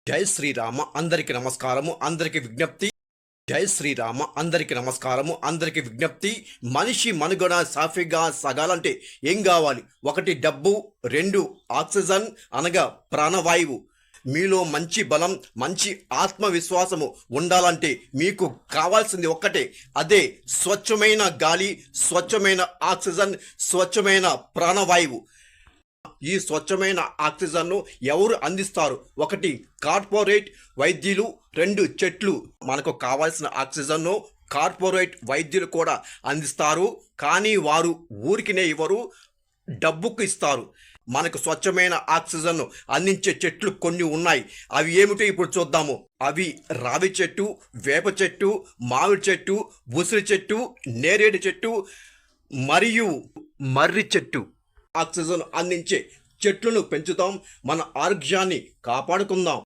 జై శ్రీరామ అందరికి నమస్కారము అందరికి విజ్ఞప్తి. జై శ్రీరామ అందరికి నమస్కారము అందరికి విజ్ఞప్తి. మనిషి మనుగడ సాఫీగా సాగాలంటే ఏం కావాలి? ఒకటి డబ్బు, రెండు ఆక్సిజన్ అనగా ప్రాణవాయువు. మీలో మంచి బలం, మంచి ఆత్మవిశ్వాసము ఉండాలంటే మీకు కావాల్సింది ఒక్కటే, అదే స్వచ్ఛమైన గాలి, స్వచ్ఛమైన ఆక్సిజన్, స్వచ్ఛమైన ప్రాణవాయువు. ఈ స్వచ్ఛమైన ఆక్సిజన్ను ఎవరు అందిస్తారు? ఒకటి కార్పొరేట్ వైద్యులు, రెండు చెట్లు. మనకు కావాల్సిన ఆక్సిజన్ను కార్పొరేట్ వైద్యులు కూడా అందిస్తారు, కానీ వారు ఊరికినే ఇవ్వరు, డబ్బుకు ఇస్తారు. మనకు స్వచ్ఛమైన ఆక్సిజన్ను అందించే చెట్లు కొన్ని ఉన్నాయి. అవి ఏమిటో ఇప్పుడు చూద్దాము. అవి రావి చెట్టు, వేప చెట్టు, మామిడి చెట్టు, ఉసిరి చెట్టు, నేరేడు చెట్టు మరియు మర్రి చెట్టు. ఆక్సిజన్ అందించే చెట్లను పెంచుదాం, మన ఆరోగ్యాన్ని కాపాడుకుందాం.